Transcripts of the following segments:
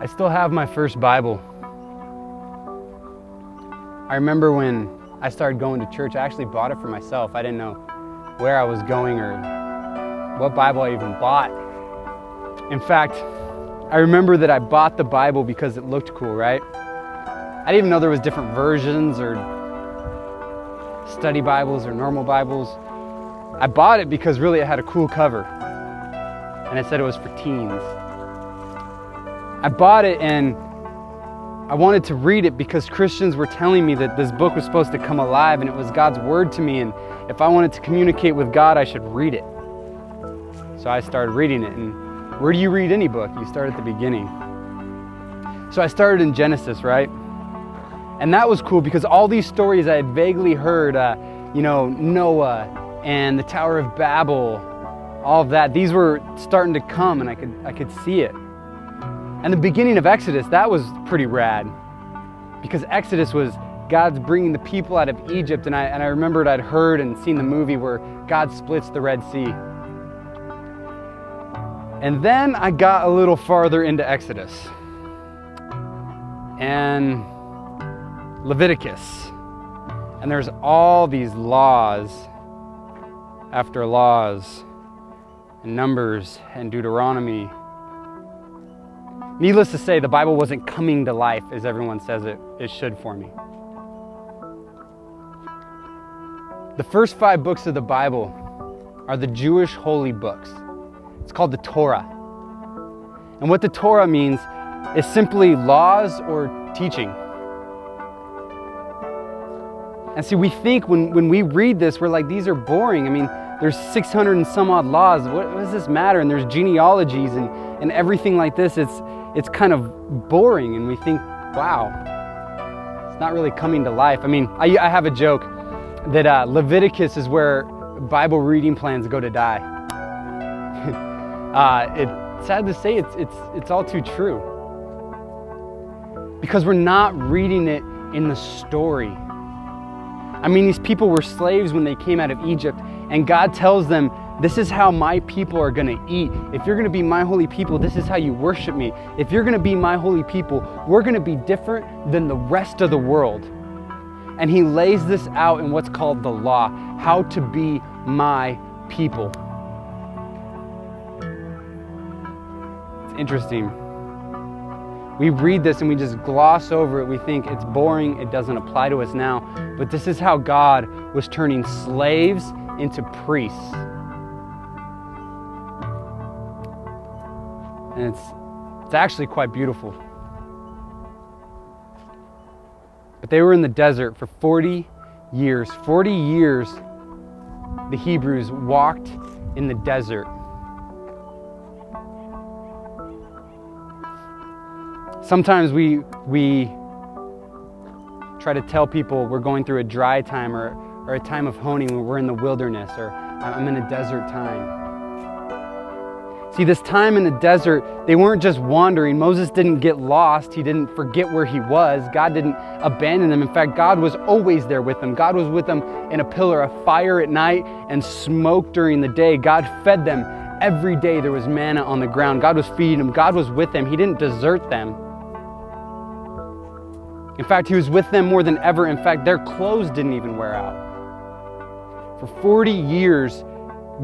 I still have my first Bible. I remember when I started going to church, I actually bought it for myself. I didn't know where I was going or what Bible I even bought. In fact, I remember that I bought the Bible because it looked cool, right? I didn't even know there was different versions or study Bibles or normal Bibles. I bought it because really it had a cool cover and it said it was for teens. I bought it and I wanted to read it because Christians were telling me that this book was supposed to come alive and it was God's word to me, and if I wanted to communicate with God, I should read it. So I started reading it, and where do you read any book? You start at the beginning. So I started in Genesis, right? And that was cool because all these stories I had vaguely heard, Noah and the Tower of Babel, all of that, these were starting to come and I could see it. And the beginning of Exodus, that was pretty rad because Exodus was God's bringing the people out of Egypt, and I remembered I'd heard and seen the movie where God splits the Red Sea. And then I got a little farther into Exodus and Leviticus, and there's all these laws after laws and Numbers and Deuteronomy. Needless to say, the Bible wasn't coming to life as everyone says it should for me. The first 5 books of the Bible are the Jewish holy books. It's called the Torah. And what the Torah means is simply laws or teaching. And see, we think when we read this, we're like, these are boring. I mean, there's 600 and some odd laws. What does this matter? And there's genealogies and everything like this. It's kind of boring, and we think, wow, it's not really coming to life. I mean, I have a joke that Leviticus is where Bible reading plans go to die. It's sad to say, it's all too true. Because we're not reading it in the story. I mean, these people were slaves when they came out of Egypt, and God tells them, this is how my people are going to eat. If you're going to be my holy people, this is how you worship me. If you're going to be my holy people, we're going to be different than the rest of the world. And he lays this out in what's called the law, how to be my people. It's interesting. We read this and we just gloss over it. We think it's boring, it doesn't apply to us now. But this is how God was turning slaves into priests. And it's actually quite beautiful. But they were in the desert for 40 years. 40 years the Hebrews walked in the desert. Sometimes we try to tell people we're going through a dry time or a time of honing when we're in the wilderness, or I'm in a desert time. See, this time in the desert, they weren't just wandering. Moses didn't get lost. He didn't forget where he was. God didn't abandon them. In fact, God was always there with them. God was with them in a pillar of fire at night and smoke during the day. God fed them every day. There was manna on the ground. God was feeding them. God was with them. He didn't desert them. In fact, he was with them more than ever. In fact, their clothes didn't even wear out. For 40 years,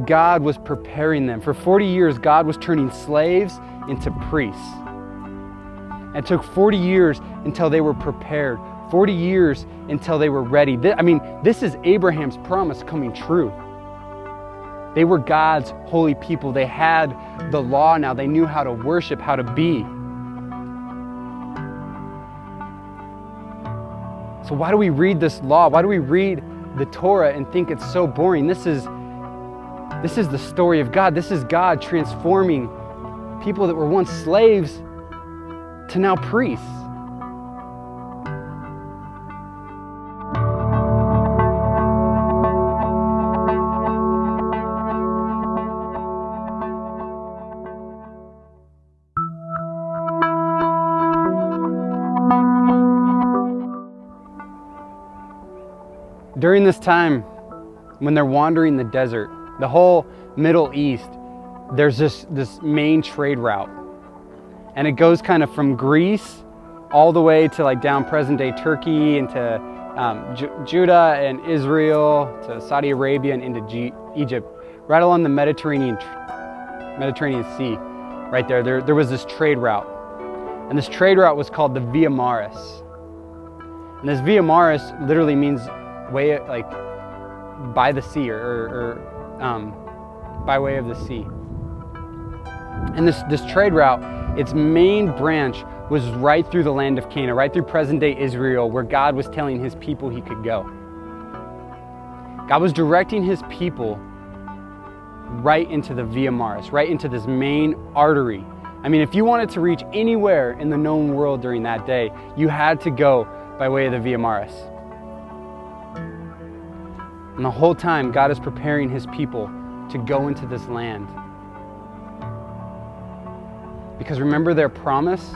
God was preparing them. For 40 years, God was turning slaves into priests. And it took 40 years until they were prepared. 40 years until they were ready. This is Abraham's promise coming true. They were God's holy people. They had the law now. They knew how to worship, how to be. So why do we read this law? Why do we read the Torah and think it's so boring? This is the story of God. This is God transforming people that were once slaves to now priests. During this time, when they're wandering the desert, the whole Middle East, there's this main trade route. And it goes kind of from Greece all the way to like down present-day Turkey, into Judah and Israel, to Saudi Arabia and into Egypt, right along the Mediterranean Sea. Right there was this trade route. And this trade route was called the Via Maris. And this Via Maris literally means way, like, by the sea, or by way of the sea. And this trade route, its main branch was right through the land of Canaan, right through present-day Israel, where God was telling his people he could go. God was directing his people right into the Via Maris, right into this main artery. I mean, if you wanted to reach anywhere in the known world during that day, you had to go by way of the Via Maris. And the whole time, God is preparing his people to go into this land. Because remember their promise?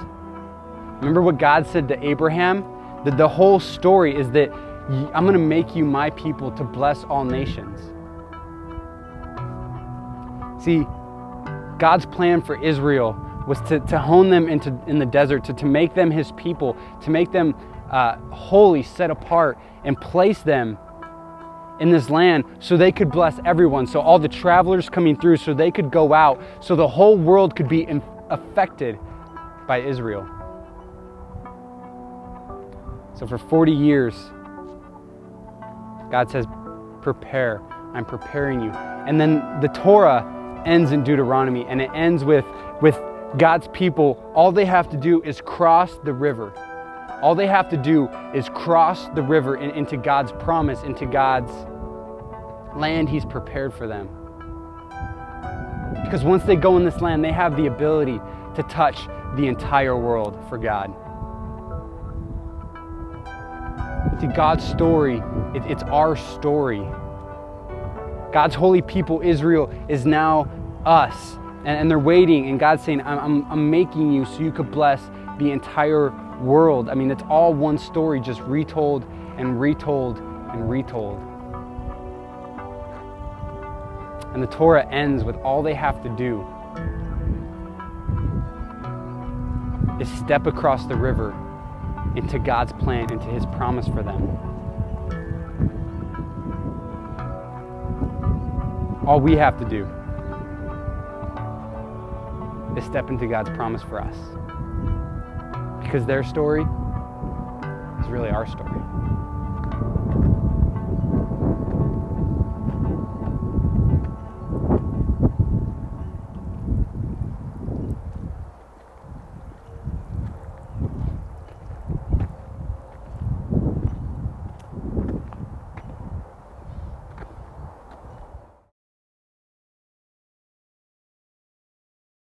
Remember what God said to Abraham? That the whole story is that I'm going to make you my people to bless all nations. See, God's plan for Israel was to hone them in the desert, to make them his people, to make them holy, set apart, and place them in this land so they could bless everyone, so all the travelers coming through, so they could go out, so the whole world could be affected by Israel. So for 40 years, God says, prepare, I'm preparing you. And then the Torah ends in Deuteronomy, and it ends with God's people, all they have to do is cross the river. All they have to do is cross the river into God's promise, into God's land he's prepared for them. Because once they go in this land, they have the ability to touch the entire world for God. See, God's story, it's our story. God's holy people, Israel, is now us. And they're waiting, and God's saying, I'm making you so you could bless the entire world. I mean, it's all one story, just retold and retold and retold. And the Torah ends with all they have to do is step across the river into God's plan, into his promise for them. All we have to do is step into God's promise for us. Because their story is really our story.